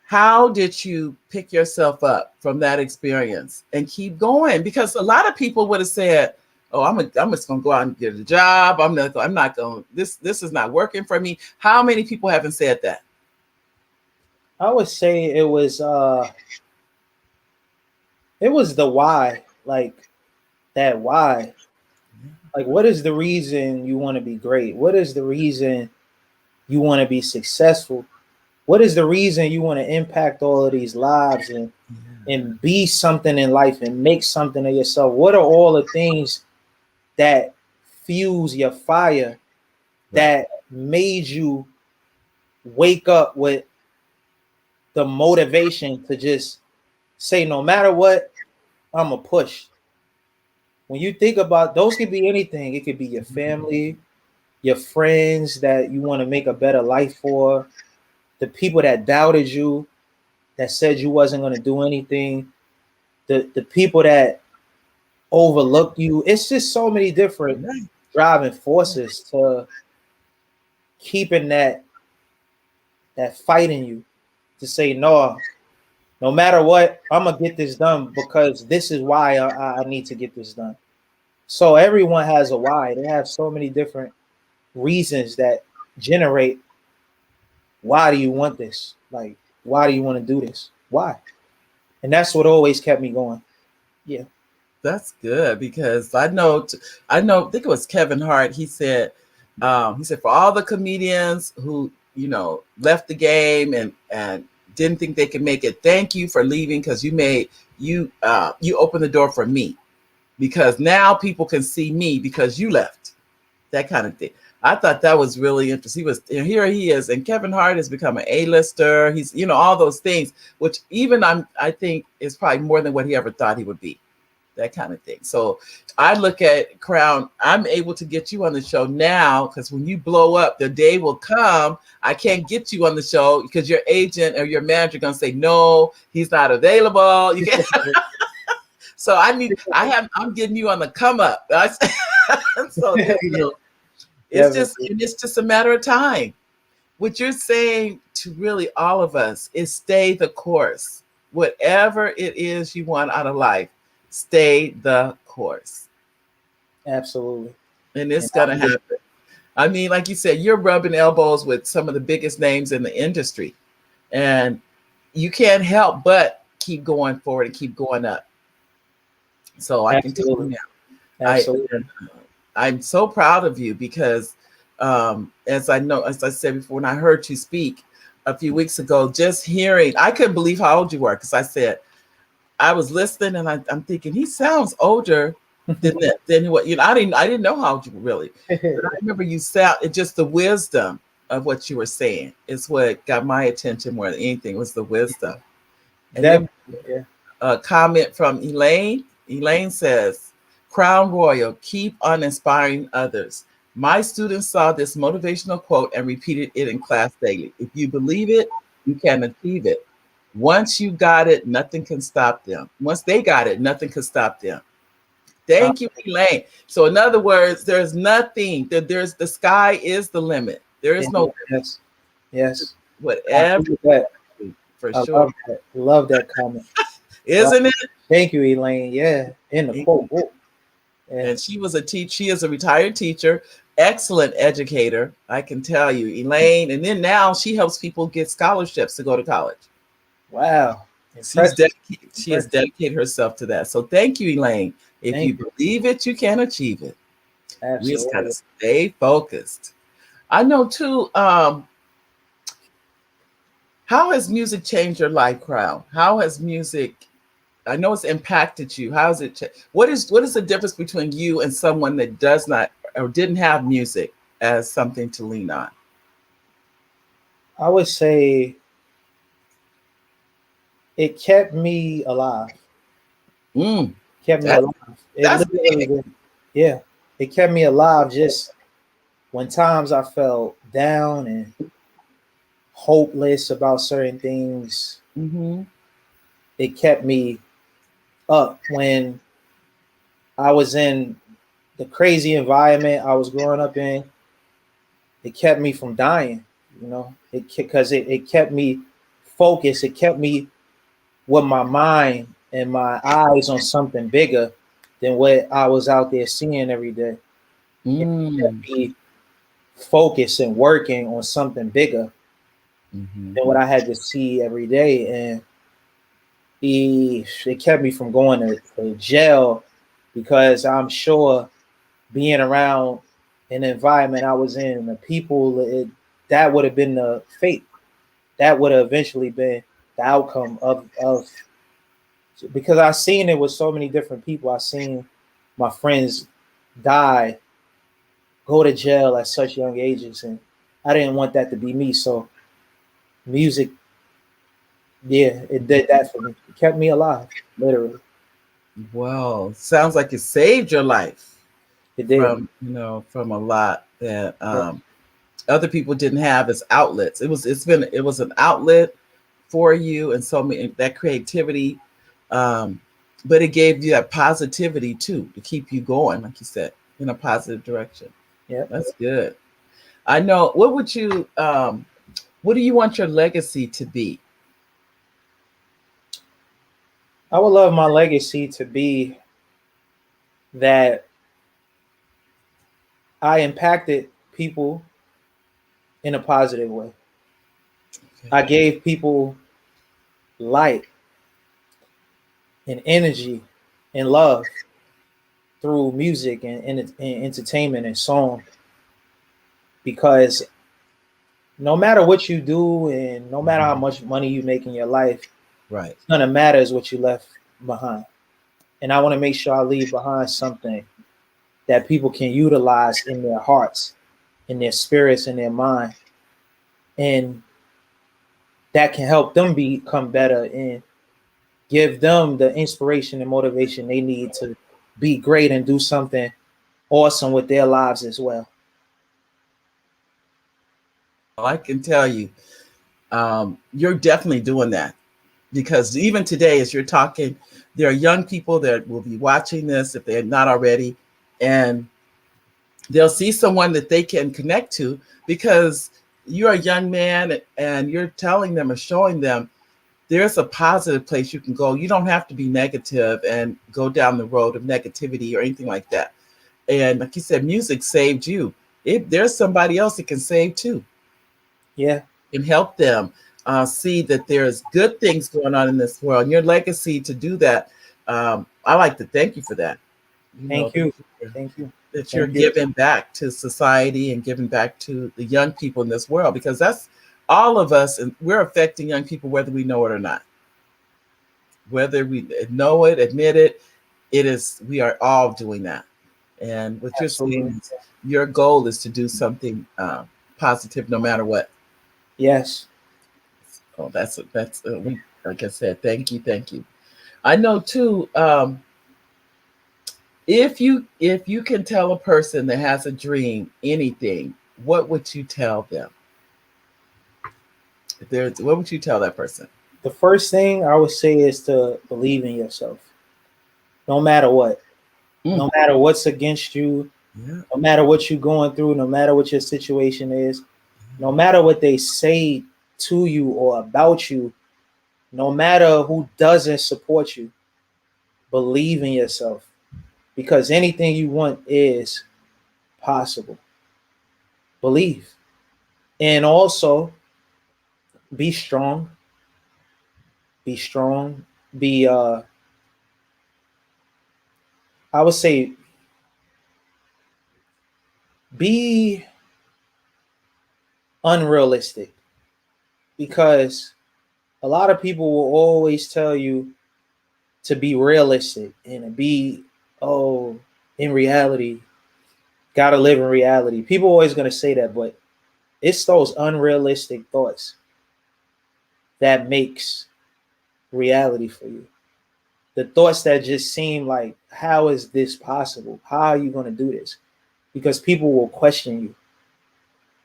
how did you pick yourself up from that experience and keep going? Because a lot of people would have said, "Oh, I'm just gonna go out and get a job. I'm not going. This is not working for me." How many people haven't said that? I would say it was the why, like that why. Like, what is the reason you want to be great? What is the reason you want to be successful? What is the reason you want to impact all of these lives and be something in life and make something of yourself? What are all the things that fuse your fire, that made you wake up with the motivation to just say, no matter what, I'm a push? When you think about, those could be anything. It could be your family, your friends that you want to make a better life for, the people that doubted you, that said you wasn't going to do anything, the people that overlooked you. It's just so many different driving forces to keeping that fight in you, to say, no matter what, I'm gonna get this done, because this is why I need to get this done. So everyone has a why. They have so many different reasons that generate, why do you want this? Like, why do you want to do this? Why? And that's what always kept me going. Yeah. That's good because I think it was Kevin Hart. He said for all the comedians who left the game and didn't think they could make it. Thank you for leaving because you opened the door for me because now people can see me because you left. That kind of thing. I thought that was really interesting. Here he is, and Kevin Hart has become an A-lister. He's all those things, which even I think is probably more than what he ever thought he would be. That kind of thing. So I look at Crown. I'm able to get you on the show now because when you blow up, the day will come. I can't get you on the show because your agent or your manager gonna say no, he's not available. You can't. So I'm getting you on the come up. So it's just a matter of time. What you're saying to really all of us is stay the course. Whatever it is you want out of life, stay the course. Absolutely. And it's going to happen. I mean, like you said, you're rubbing elbows with some of the biggest names in the industry. And you can't help but keep going forward and keep going up. So I can tell you now. Absolutely. I'm so proud of you because as I said before, when I heard you speak a few weeks ago, just hearing, I couldn't believe how old you were because I said, I was listening and I'm thinking he sounds older than what I didn't know how old you were really. But I remember it just the wisdom of what you were saying is what got my attention more than anything was the wisdom. And then a comment from Elaine. Elaine says, Crown Royal, keep on inspiring others. My students saw this motivational quote and repeated it in class daily. If you believe it, you can achieve it. Once you got it, nothing can stop them. Once they got it, nothing can stop them. Thank you, Elaine. So in other words, there's nothing. The sky is the limit. There is no limit. Yes. Whatever. For sure. Love that comment. Isn't it? Thank you, Elaine. Yeah. In the quote. Yeah. And she was a teacher. She is a retired teacher, excellent educator. I can tell you, Elaine. And then now she helps people get scholarships to go to college. Wow. She has dedicated herself to that. So thank you, Elaine. If you believe it, you can achieve it. Absolutely. We just gotta stay focused. I know too. How has music changed your life, Crown? How has music? I know it's impacted you. How has it? What is the difference between you and someone that does not or didn't have music as something to lean on? I would say it kept me alive. Kept me alive. It kept me alive just when times I felt down and hopeless about certain things. It kept me up when I was in the crazy environment I was growing up in. It kept me from dying, because it kept me focused. It kept me with my mind and my eyes on something bigger than what I was out there seeing every day. It kept me focused and working on something bigger than what I had to see every day. And it kept me from going to jail because I'm sure being around an environment I was in, the people, that would have been the fate. That would have eventually been the outcome of because I seen it with so many different people. I seen my friends die, go to jail at such young ages, and I didn't want that to be me. So music, it did that for me. It kept me alive, literally. Well, sounds like it saved your life. It did. From a lot that other people didn't have as outlets. It was an outlet for you and so many that creativity. But it gave you that positivity too to keep you going, like you said, in a positive direction. Yeah, that's good. I know. What do you want your legacy to be? I would love my legacy to be that I impacted people in a positive way. Okay. I gave people light and energy and love through music and entertainment and song, because no matter what you do and no matter how much money you make in your life, Right. it's gonna matter is what you left behind. And I want to make sure I leave behind something that people can utilize in their hearts, in their spirits, in their mind, and that can help them become better and give them the inspiration and motivation they need to be great and do something awesome with their lives as well. Well, I can tell you, you're definitely doing that because even today, as you're talking, there are young people that will be watching this if they're not already, and they'll see someone that they can connect to because you're a young man and you're telling them or showing them there's a positive place you can go. You don't have to be negative and go down the road of negativity or anything like that. And like you said, music saved you. If there's somebody else that can save too, Yeah. and help them see that there's good things going on in this world. And your legacy to do that, I like to thank you for that. You know, Thank you. Thank you. that you're Thank you. giving back to society and giving back to the young people in this world because that's all of us, and we're affecting young people whether we know it or not. Whether we know it, admit it, it is we are all doing that. And what you're Absolutely. saying is your goal is to do something positive no matter what. Yes. Oh, that's we like I said, thank you. I know too. If you can tell a person that has a dream anything, what would you tell them? If there's, what would you tell that person? The first thing I would say is to believe in yourself, no matter what, Mm, no matter what's against you, yeah, no matter what you're going through, no matter what your situation is, no matter what they say to you or about you, no matter who doesn't support you, believe in yourself because anything you want is possible. Believe. And also be strong, be strong, be I would say be unrealistic because a lot of people will always tell you to be realistic and to be, oh, in reality, gotta live in reality. People are always gonna say that, but it's those unrealistic thoughts that makes reality for you. The thoughts that just seem like, how is this possible? How are you gonna do this? Because people will question you.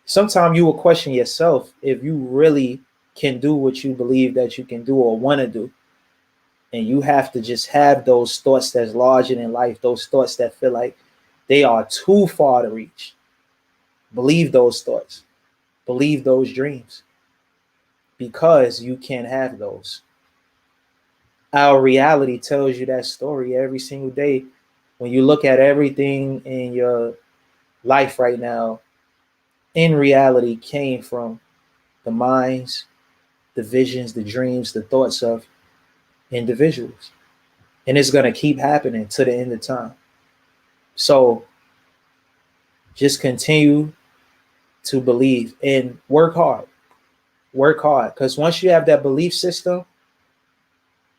Sometimes you will question yourself if you really can do what you believe that you can do or want to do. And you have to just have those thoughts that's larger than life, those thoughts that feel like they are too far to reach. Believe those thoughts, believe those dreams, because you can have those. Our reality tells you that story every single day. When you look at everything in your life right now, in reality came from the minds, the visions, the dreams, the thoughts of individuals. And it's going to keep happening to the end of time. So just continue to believe and work hard. Work hard. Because once you have that belief system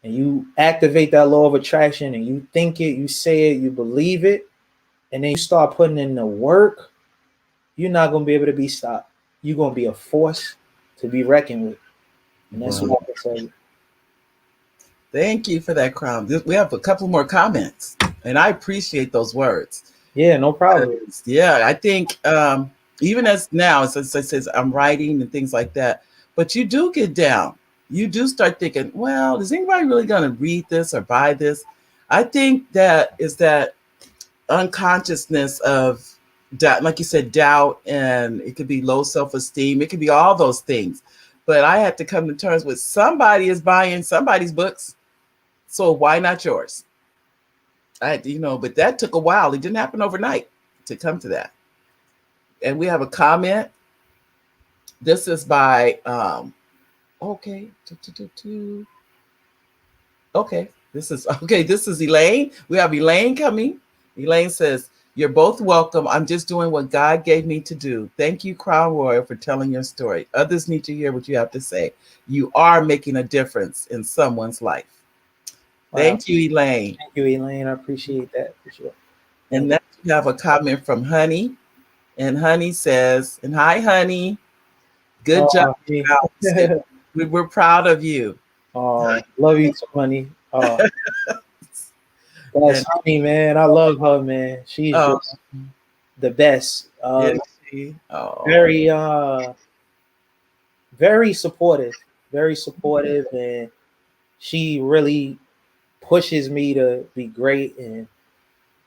and you activate that law of attraction and you think it, you say it, you believe it, and then you start putting in the work, you're not going to be able to be stopped. You're going to be a force to be reckoned with. And that's wow. what I can tell you. Thank you for that, Crown. We have a couple more comments, and I appreciate those words. Yeah, no problem. Yeah, I think even as now, as I says, I'm writing and things like that, but you do get down. You do start thinking, well, is anybody really going to read this or buy this? I think that is that unconsciousness of doubt, like you said, doubt, and it could be low self-esteem. It could be all those things. But I had to come to terms with somebody is buying somebody's books, so why not yours? But that took a while. It didn't happen overnight to come to that. And we have a comment. This is by okay. Okay. This is okay. This is Elaine. We have Elaine coming. Elaine says, You're both welcome. I'm just doing what God gave me to do. Thank you, Crown Royal, for telling your story. Others need to hear what you have to say. You are making a difference in someone's life. Wow. Thank you, Elaine. Thank you, Elaine. I appreciate that for sure. And Thank you. next we have a comment from Honey. And Honey says, and hi, Honey. Good job. Me. We're proud of you. Love you too, honey. That's And honey, man. I love her, man. She's oh, just the best. is she? Oh, Very very supportive. Very supportive, and she really pushes me to be great, and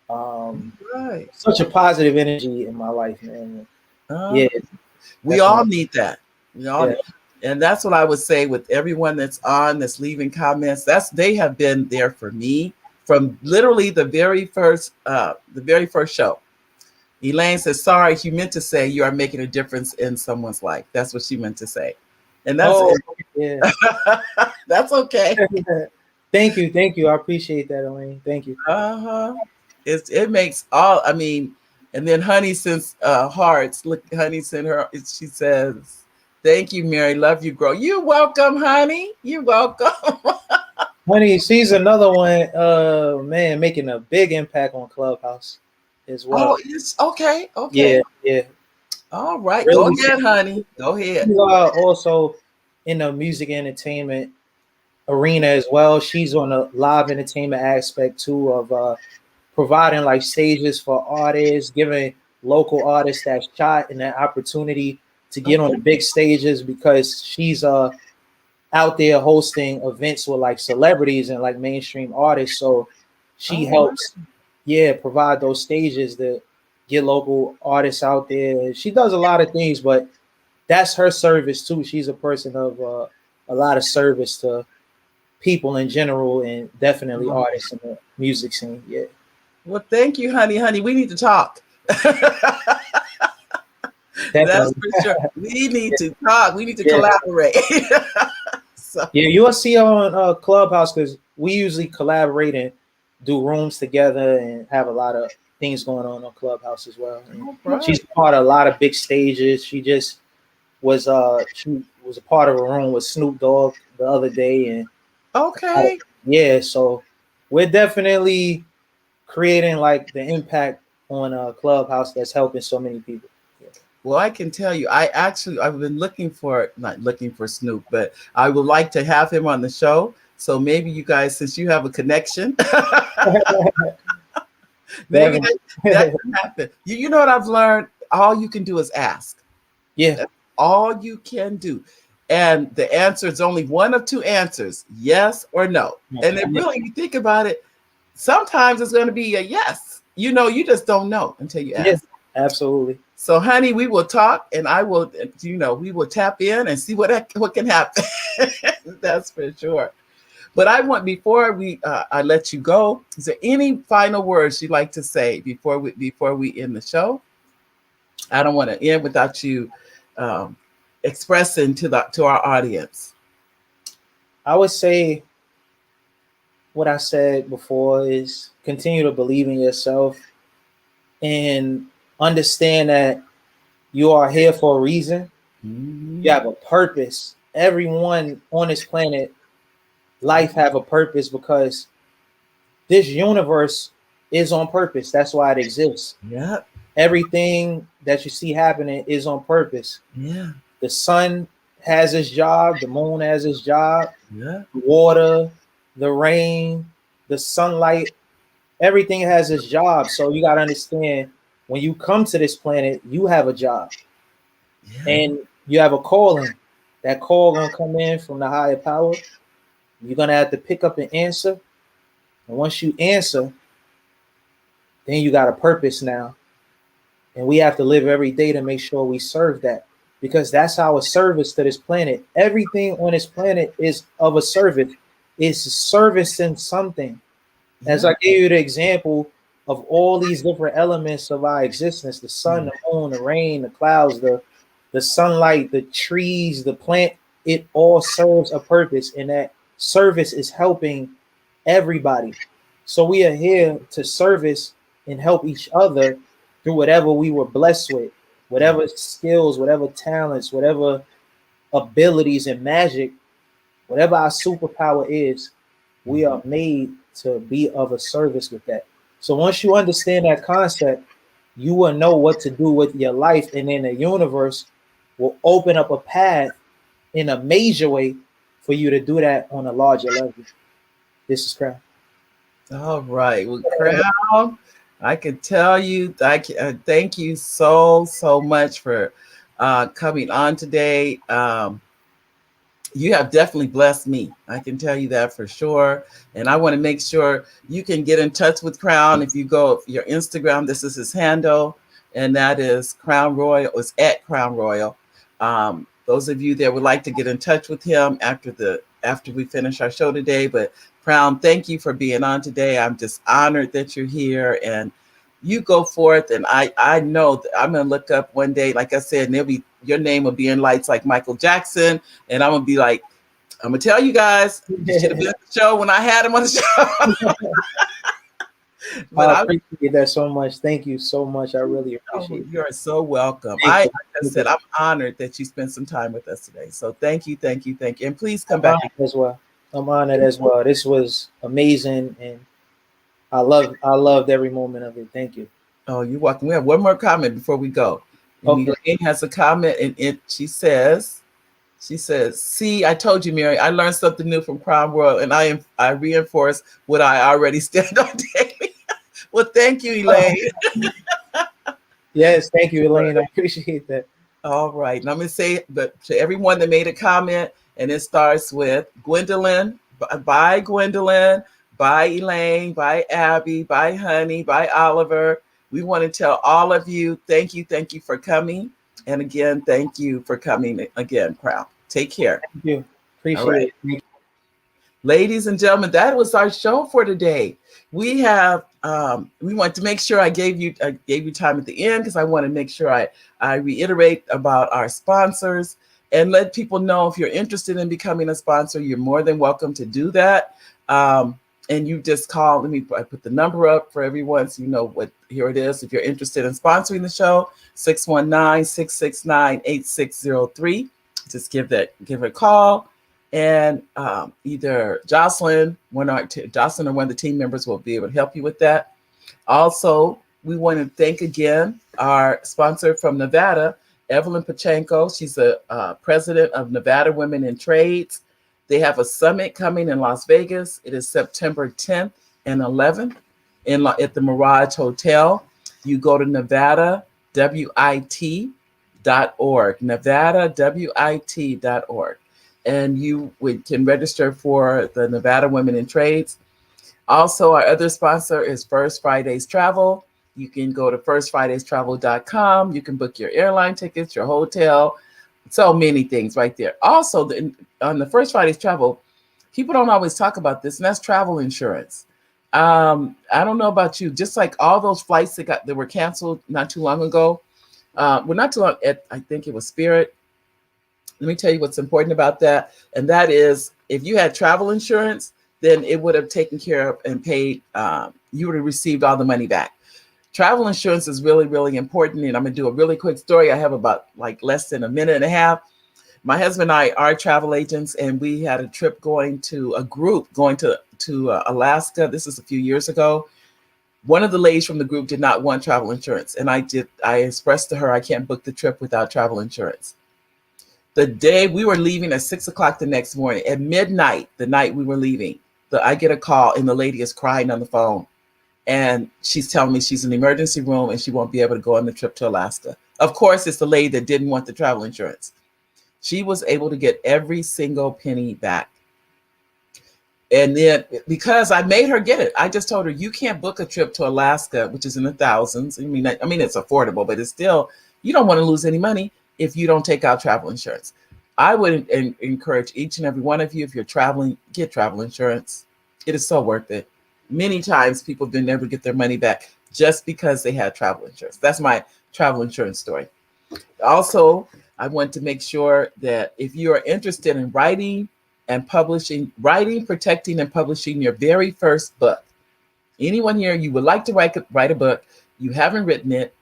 right. such a positive energy in my life, man. Uh, Yeah, we all definitely. need that. We all Yeah. need, and that's what I would say with everyone that's on, that's leaving comments. They have been there for me from literally the very first show. Elaine says, sorry, she meant to say you are making a difference in someone's life. That's what she meant to say. And that's Oh, yeah. that's okay. Thank you. I appreciate that, Elaine. Thank you. Uh-huh. It makes all, I mean, and then Honey sends hearts. Look, Honey sent her, she says, thank you, Mary. Love you, girl. You're welcome, Honey. You're welcome. Honey, she's another one, man, making a big impact on Clubhouse as well. Oh, it's okay. Okay. Yeah, yeah. All right. Go Really, ahead, Honey. Go ahead. she's also in the music entertainment arena as well. She's on the live entertainment aspect too of providing like stages for artists, giving local artists that shot and that opportunity to get on Okay. the big stages because she's out there hosting events with like celebrities and like mainstream artists. So she All right. helps, provide those stages to get local artists out there. She does a lot of things, but that's her service too. She's a person of a lot of service to people in general and definitely artists in the music scene. Yeah. Well, thank you, honey. Honey, we need to talk. That's Definitely. for sure. We need to talk. We need to Yeah. collaborate. So, Yeah, you'll see her on Clubhouse because we usually collaborate and do rooms together and have a lot of things going on Clubhouse as well. And all right. she's part of a lot of big stages. She was a part of a room with Snoop Dogg the other day, and Okay. yeah, so we're definitely creating like the impact on Clubhouse that's helping so many people. Yeah. Well, I can tell you, I've been not looking for Snoop, but I would like to have him on the show. So maybe you guys, since you have a connection, maybe that can happen. You know what I've learned? All you can do is ask. Yeah. That's all you can do. And the answer is only one of two answers, yes or no. And then really, you think about it, sometimes it's going to be a yes. You know, you just don't know until you ask. Yeah, absolutely. So, honey, we will talk, and I will, we will tap in and see what can happen. That's for sure. But I want, before I let you go, is there any final words you'd like to say before we end the show? I don't want to end without you expressing to our audience. I would say what I said before is continue to believe in yourself and understand that you are here for a reason. Mm-hmm. You have a purpose. Everyone on this planet, life have a purpose because this universe is on purpose. That's why it exists. Yeah. Everything that you see happening is on purpose. Yeah. The sun has its job. The moon has its job. Yeah. The water, the rain, the sunlight, everything has its job. So you got to understand when you come to this planet, you have a job. Yeah. And you have a calling. That call gonna come in from the higher power. You're gonna have to pick up and answer. And once you answer, then you got a purpose now. And we have to live every day to make sure we serve that. Because that's our service to this planet. Everything on this planet is of a service. It's servicing something. As I gave you the example of all these different elements of our existence, the sun, the moon, the rain, the clouds, the sunlight, the trees, the plant, it all serves a purpose, and that service is helping everybody. So we are here to service and help each other through whatever we were blessed with, whatever skills, whatever talents, whatever abilities and magic, whatever our superpower is, we are made to be of a service with that. So once you understand that concept, you will know what to do with your life, and then the universe will open up a path in a major way for you to do that on a larger level. This is Crown. All right. Well, Crown, I can tell you, thank you so much for coming on today. You have definitely blessed me. I can tell you that for sure. And I want to make sure you can get in touch with Crown. If you go your Instagram, this is his handle, and that is Crown Royal. It's at Crown Royal. Those of you that would like to get in touch with him after we finish our show today. But Crown, thank you for being on today. I'm just honored that you're here, and you go forth. And I know that I'm gonna look up one day, like I said, and your name will be in lights like Michael Jackson, and I'm gonna be like, I'm gonna tell you guys, you should have been at the show when I had him on the show. But I appreciate that so much. Thank you so much. I really appreciate it. You are so welcome. Like I said, I'm honored that you spent some time with us today. So thank you. And please come I'm back as well. I'm honored as well. This was amazing, and I loved every moment of it. Thank you. Oh, you're welcome. We have one more comment before we go. And Elaine has a comment, and she says, see, I told you, Mary, I learned something new from Crown Royal, and I reinforce what I already stand on daily. Well, thank you, Elaine. Yes, thank you, Elaine. I appreciate that. All right. And I'm going to say that to everyone that made a comment, and it starts with Gwendolyn, bye Gwendolyn, bye Elaine, bye Abby, bye Honey, bye Oliver. We want to tell all of you, thank you for coming. And again, thank you for coming again, Crown. Take care. Thank you. Appreciate it. Ladies and gentlemen, that was our show for today. We have we want to make sure I gave you time at the end, because I want to make sure I reiterate about our sponsors and let people know if you're interested in becoming a sponsor, you're more than welcome to do that. And you just call. I put the number up for everyone so you know what. Here it is. If you're interested in sponsoring the show, 619-669-8603. Just give it a call. And either Jocelyn or one of the team members will be able to help you with that. Also, we want to thank again our sponsor from Nevada, Evelyn Pachenko. She's a president of Nevada Women in Trades. They have a summit coming in Las Vegas. It is September 10th and 11th at the Mirage Hotel. You go to NevadaWIT.org, NevadaWIT.org. And you can register for the Nevada Women in Trades. Also, our other sponsor is First Fridays Travel. You can go to firstfridaystravel.com. You can book your airline tickets, your hotel, so many things right there. Also, on the First Fridays Travel, people don't always talk about this, and that's travel insurance. I don't know about you, just like all those flights that were canceled not too long ago. Not too long, I think it was Spirit. Let me tell you what's important about that. And that is, if you had travel insurance, then it would have taken care of and paid, you would have received all the money back. Travel insurance is really, really important. And I'm going to do a really quick story. I have about less than a minute and a half. My husband and I are travel agents, and we had a trip going to Alaska. This is a few years ago. One of the ladies from the group did not want travel insurance. And I expressed to her, I can't book the trip without travel insurance. The day we were leaving at 6:00 the next morning, at midnight, the night we were leaving, I get a call and the lady is crying on the phone. And she's telling me she's in the emergency room and she won't be able to go on the trip to Alaska. Of course, it's the lady that didn't want the travel insurance. She was able to get every single penny back. And then because I made her get it, I just told her, you can't book a trip to Alaska, which is in the thousands. I mean, it's affordable, but it's still, you don't want to lose any money if you don't take out travel insurance. I would encourage each and every one of you, if you're traveling, get travel insurance. It is so worth it. Many times people have been able to get their money back just because they had travel insurance. That's my travel insurance story. Also, I want to make sure that if you are interested in writing, protecting, and publishing your very first book, Anyone here, you would like to write a book, you haven't written it,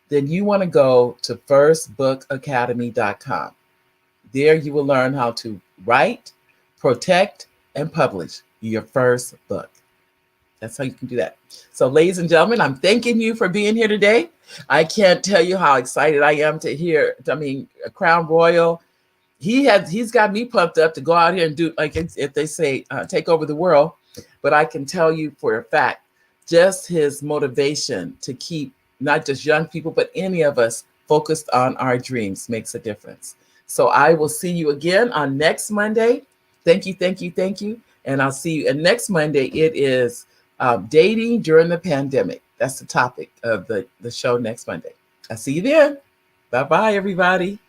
then you want to go to firstbookacademy.com. There you will learn how to write, protect, and publish your first book. That's how you can do that. So, ladies and gentlemen, I'm thanking you for being here today. I can't tell you how excited I am to hear. I mean, Crown Royal, he's got me pumped up to go out here and do, like if they say, take over the world. But I can tell you for a fact, just his motivation to keep not just young people, but any of us focused on our dreams makes a difference. So I will see you again on next Monday. Thank you, thank you, thank you. And I'll see you. And next Monday, it is dating during the pandemic. That's the topic of the show next Monday. I'll see you then. Bye-bye, everybody.